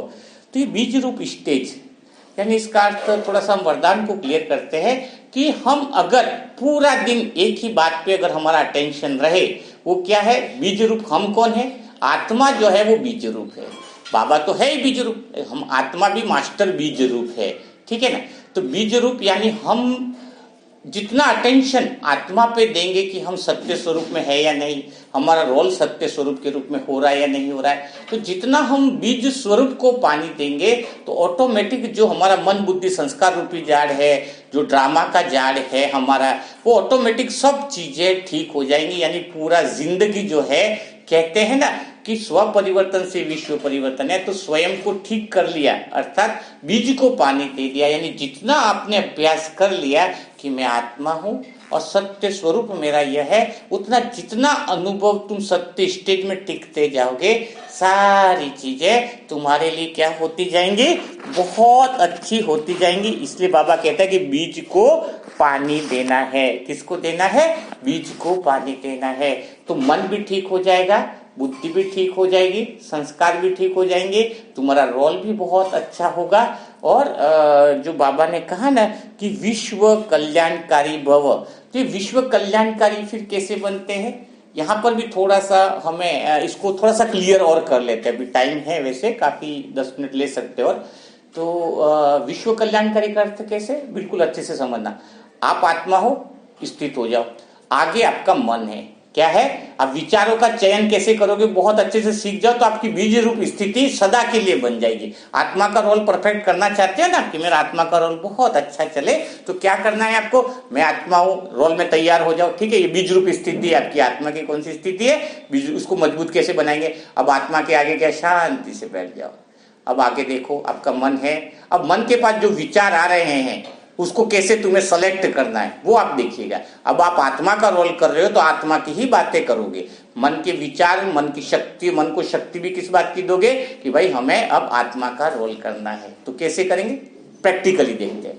तो ये बीज रूप स्टेज, यानी इसका अर्थ थोड़ा सा हम वरदान को क्लियर करते हैं कि हम अगर पूरा दिन एक ही बात पे अगर हमारा अटेंशन रहे, वो क्या है, बीज रूप। हम कौन है, आत्मा जो है वो बीज रूप है। बाबा तो है ही बीज रूप, हम आत्मा भी मास्टर बीज रूप है। ठीक है ना। तो बीज रूप यानी हम जितना अटेंशन आत्मा पे देंगे कि हम सत्य स्वरूप में है या नहीं, हमारा रोल सत्य स्वरूप के रूप में हो रहा है या नहीं हो रहा है, तो जितना हम बीज स्वरूप को पानी देंगे, तो ऑटोमेटिक जो हमारा मन बुद्धि संस्कार रूपी जाड़ है, जो ड्रामा का जाड़ है हमारा, वो ऑटोमेटिक सब चीजें ठीक हो जाएंगी। यानी पूरा जिंदगी जो है, कहते हैं ना कि स्व परिवर्तन से विश्व परिवर्तन है, तो स्वयं को ठीक कर लिया, अर्थात बीज को पानी दे दिया। यानी जितना आपने अभ्यास कर लिया कि मैं आत्मा हूं और सत्य स्वरूप मेरा यह है, उतना जितना अनुभव तुम सत्य स्टेज में टिकते जाओगे, सारी चीजें तुम्हारे लिए क्या होती जाएंगी, बहुत अच्छी होती जाएंगी। इसलिए बाबा कहता है कि बीज को पानी देना है। किसको देना है? बीज को पानी देना है। तो मन भी ठीक हो जाएगा, बुद्धि भी ठीक हो जाएगी, संस्कार भी ठीक हो जाएंगे, तुम्हारा रोल भी बहुत अच्छा होगा। और जो बाबा ने कहा ना कि विश्व कल्याणकारी भव, तो विश्व कल्याणकारी फिर कैसे बनते हैं, यहाँ पर भी थोड़ा सा हमें इसको थोड़ा सा क्लियर और कर लेते हैं। अभी टाइम है, वैसे काफी 10 मिनट ले सकते हो। और तो विश्व कल्याणकारी का अर्थ कैसे, बिल्कुल अच्छे से समझना। आप आत्मा हो, स्थित हो जाओ। आगे आपका मन है, क्या है, आप विचारों का चयन कैसे करोगे बहुत अच्छे से सीख जाओ, तो आपकी बीज रूप स्थिति सदा के लिए बन जाएगी। आत्मा का रोल परफेक्ट करना चाहते हैं ना कि मेरा आत्मा का रोल बहुत अच्छा चले, तो क्या करना है आपको, मैं आत्मा हूं, रोल में तैयार हो जाओ। ठीक है, ये बीज रूप स्थिति है आपकी। आत्मा की कौन सी स्थिति है, बीज। उसको मजबूत कैसे बनाएंगे, अब आत्मा के आगे क्या, शांति से बैठ जाओ। अब आगे देखो, आपका मन है, अब मन के पास जो विचार आ रहे हैं उसको कैसे तुम्हें सेलेक्ट करना है वो आप देखिएगा। अब आप आत्मा का रोल कर रहे हो तो आत्मा की ही बातें करोगे। मन के विचार, मन की शक्ति, मन को शक्ति भी किस बात की दोगे कि भाई हमें अब आत्मा का रोल करना है। तो कैसे करेंगे, प्रैक्टिकली देखते हैं।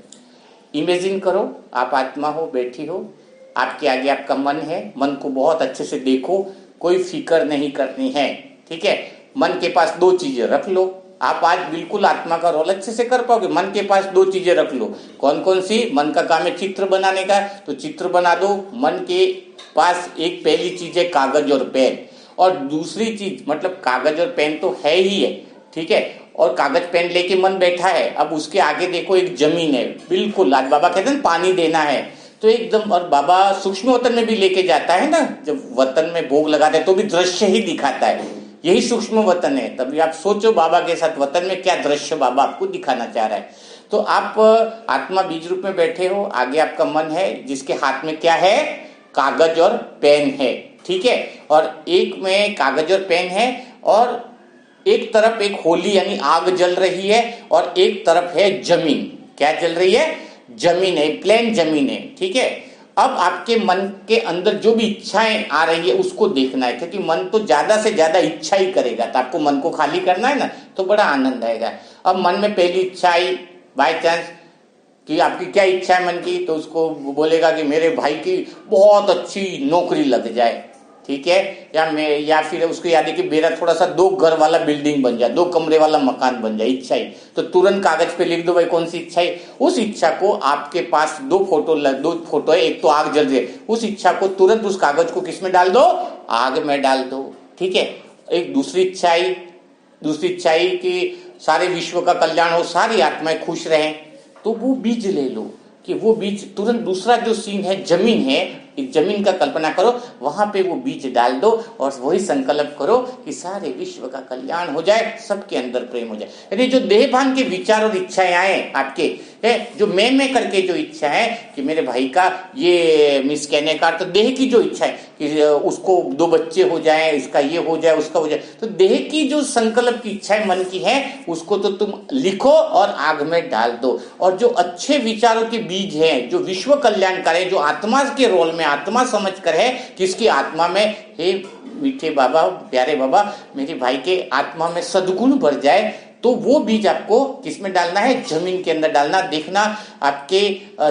इमेजिन करो आप आत्मा हो, बैठी हो, आपके आगे आपका मन है। मन को बहुत अच्छे से देखो, कोई फिक्र नहीं करनी है। ठीक है, मन के पास 2 चीजें रख लो। आप आज बिल्कुल आत्मा का रोल अच्छे से कर पाओगे। मन के पास 2 चीजें रख लो। कौन कौन सी? मन का काम है चित्र बनाने का, तो चित्र बना दो। मन के पास एक पहली चीज है कागज और पेन, और दूसरी चीज, मतलब कागज और पेन तो है ही है, ठीक है, और कागज पेन लेके मन बैठा है। अब उसके आगे देखो एक जमीन है, बिल्कुल। आज बाबा कहते हैं पानी देना है, तो एकदम। और बाबा सूक्ष्म वतन में भी लेके जाता है ना, जब वतन में भोग लगाते हैं तो भी दृश्य ही दिखाता है, यही सूक्ष्म वतन है। तभी आप सोचो बाबा के साथ वतन में क्या दृश्य बाबा आपको दिखाना चाह रहा है। तो आप आत्मा बीज रूप में बैठे हो, आगे आपका मन है जिसके हाथ में क्या है, कागज और पेन है। ठीक है, और एक में कागज और पेन है, और एक तरफ एक होली यानी आग जल रही है, और एक तरफ है जमीन। क्या जल रही है? जमीन है, प्लेन जमीन है। ठीक है, अब आपके मन के अंदर जो भी इच्छाएं आ रही है उसको देखना है, क्योंकि मन तो ज्यादा से ज्यादा इच्छा ही करेगा। तो आपको मन को खाली करना है ना, तो बड़ा आनंद आएगा। अब मन में पहली इच्छा आई, बाय चांस कि आपकी क्या इच्छा है मन की, तो उसको बोलेगा कि मेरे भाई की बहुत अच्छी नौकरी लग जाए। ठीक है, या फिर उसको याद है कि मेरा थोड़ा सा 2 घर वाला बिल्डिंग बन जाए, 2 कमरे वाला मकान बन जाए। इच्छा ही तो तुरंत कागज पे लिख दो भाई कौन सी इच्छा है। उस इच्छा को आपके पास 2 फोटो है, एक तो आग जल रही है, उस इच्छा को तुरंत उस कागज को किसमें डाल दो, आग में डाल दो। ठीक है, एक दूसरी इच्छा आई कि सारे विश्व का कल्याण हो, सारी आत्माएं खुश रहें, तो वो बीज ले लो कि वो बीज तुरंत। दूसरा जो सीन है, जमीन है, एक जमीन का कल्पना करो, वहां पे वो बीज डाल दो और वही संकल्प करो कि सारे विश्व का कल्याण हो जाए, सबके अंदर प्रेम हो जाए। यानी जो देहभान के विचार और इच्छाएं आए आपके, जो मैं करके जो इच्छा है कि मेरे भाई का ये मिस कहने का, तो देह की जो इच्छा है कि उसको 2 बच्चे हो जाए, इसका ये हो जाए, उसका हो जाए, तो देह की जो संकल्प की इच्छाएं मन की है उसको तो तुम लिखो और आग में डाल दो। और जो अच्छे विचारों के बीज हैं, जो विश्व कल्याण करे, जो आत्मा के रोल में आत्मा समझ कर है कि इसकी आत्मा में, हे मीठे बाबा, प्यारे बाबा, मेरे भाई के आत्मा में सद्गुण भर जाए, तो वो बीज आपको किसमें डालना है, जमीन के अंदर डालना। देखना आपके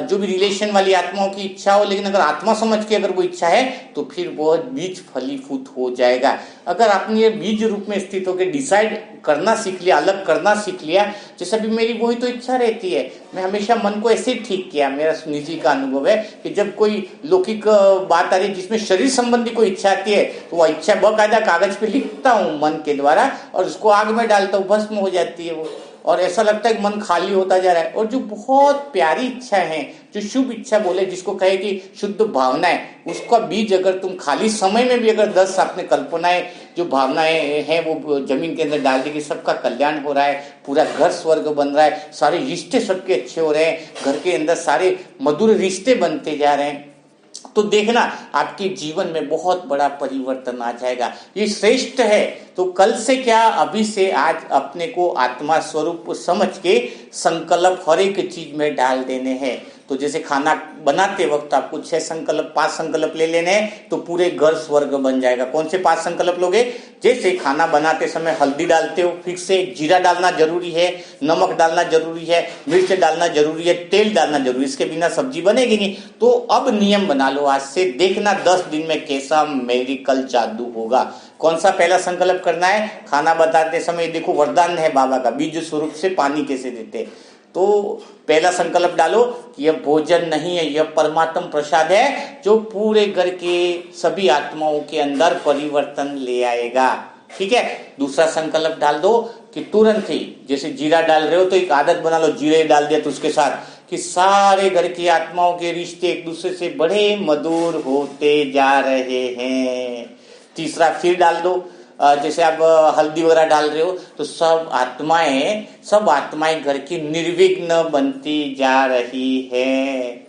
जो भी रिलेशन वाली आत्माओं की इच्छा हो, लेकिन अगर आत्मा समझ के अगर वो इच्छा है तो फिर वो बीज फलीभूत हो जाएगा। अगर आपने ये बीज रूप में स्थित होकर डिसाइड करना सीख लिया, अलग करना सीख लिया, जैसे भी मेरी वही तो इच्छा रहती है, मैं हमेशा मन को ऐसे ठीक किया। मेरा निजी का अनुभव है कि जब कोई लौकिक बात आ रही जिसमें शरीर संबंधी कोई इच्छा आती है, तो वह इच्छा बकायदा कागज पे लिखता हूँ मन के द्वारा, और उसको आग में डालता हूँ, भस्म हो जाती है वो, और ऐसा लगता है कि मन खाली होता जा रहा है। और जो बहुत प्यारी इच्छा है, जो शुभ इच्छा बोले, जिसको कहे कि शुद्ध भावना है, उसका बीज अगर तुम खाली समय में भी अगर 10 आपने कल्पनाएं, जो भावनाएं हैं वो जमीन के अंदर डाल दी कि सबका कल्याण हो रहा है, पूरा घर स्वर्ग बन रहा है, सारे रिश्ते सबके अच्छे हो रहे हैं, घर के अंदर सारे मधुर रिश्ते बनते जा रहे हैं, तो देखना आपके जीवन में बहुत बड़ा परिवर्तन आ जाएगा। ये श्रेष्ठ है। तो कल से क्या, अभी से आज अपने को आत्मा स्वरूप समझ के संकल्प हर एक चीज में डाल देने हैं। तो जैसे खाना बनाते वक्त आपको 6 संकल्प 5 संकल्प ले लेने हैं, तो पूरे घर स्वर्ग बन जाएगा। कौन से 5 संकल्प लोगे? जैसे खाना बनाते समय हल्दी डालते हो, फिर से जीरा डालना जरूरी है, नमक डालना जरूरी है, मिर्च डालना जरूरी है, तेल डालना जरूरी है, इसके बिना सब्जी बनेगी नहीं। तो अब नियम बना लो आज से, देखना 10 दिन में कैसा मेरिकल जादू होगा। कौन सा पहला संकल्प करना है? खाना बनाते समय देखो वरदान है बाबा का, बीज स्वरूप से पानी कैसे देते। तो पहला संकल्प डालो कि यह भोजन नहीं है, यह परमात्म प्रसाद है जो पूरे घर के सभी आत्माओं के अंदर परिवर्तन ले आएगा। ठीक है। दूसरा संकल्प डाल दो कि तुरंत ही, जैसे जीरा डाल रहे हो तो एक आदत बना लो, जीरे डाल दिया तो उसके साथ कि सारे घर की आत्माओं के रिश्ते एक दूसरे से बड़े मधुर होते जा रहे हैं। तीसरा फिर डाल दो, जैसे आप हल्दी वगैरह डाल रहे हो तो सब आत्माएं घर की निर्विघ्न बनती जा रही है।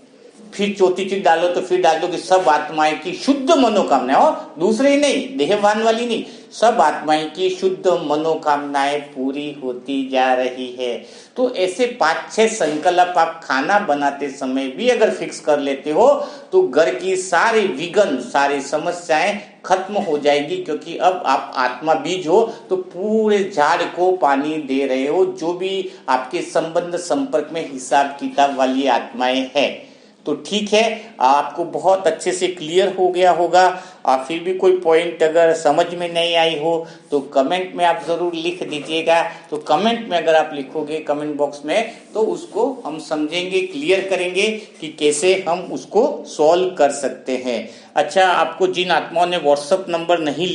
फिर चौथी चीज डालो तो फिर डाल दो कि सब आत्माएं की शुद्ध मनोकामनाएं, और दूसरे ही नहीं, देहवान वाली नहीं, सब आत्माएं की शुद्ध मनोकामनाएं पूरी होती जा रही है। तो ऐसे 5-6 संकल्प आप खाना बनाते समय भी अगर फिक्स कर लेते हो तो घर की सारे विघ्न, सारी समस्याएं खत्म हो जाएगी। क्योंकि अब आप आत्मा बीज हो तो पूरे झाड़ को पानी दे रहे हो, जो भी आपके संबंध संपर्क में हिसाब किताब वाली आत्माएं हैं। तो ठीक है, आपको बहुत अच्छे से क्लियर हो गया होगा। और फिर भी कोई पॉइंट अगर समझ में नहीं आई हो तो कमेंट में आप जरूर लिख दीजिएगा। तो कमेंट में अगर आप लिखोगे कमेंट बॉक्स में, तो उसको हम समझेंगे, क्लियर करेंगे कि कैसे हम उसको सॉल्व कर सकते हैं। अच्छा, आपको जिन आत्माओं ने व्हाट्सएप नंबर नहीं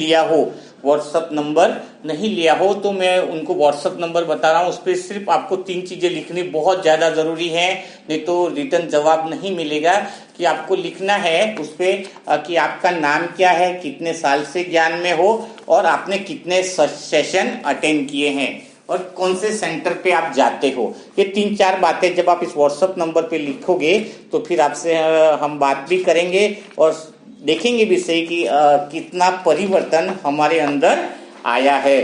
लिया हो तो मैं उनको व्हाट्सएप नंबर बता रहा हूँ। उस पर सिर्फ आपको 3 चीजें लिखनी बहुत ज्यादा जरूरी है, नहीं तो रिटर्न जवाब नहीं मिलेगा। कि आपको लिखना है उस पर कि आपका नाम क्या है, कितने साल से ज्ञान में हो, और आपने कितने सेशन अटेंड किए हैं, और कौन से सेंटर पे आप जाते हो। ये 3-4 बातें जब आप इस व्हाट्सएप नंबर पे लिखोगे तो फिर आपसे हम बात भी करेंगे और देखेंगे भी सही कि कितना परिवर्तन हमारे अंदर आया है।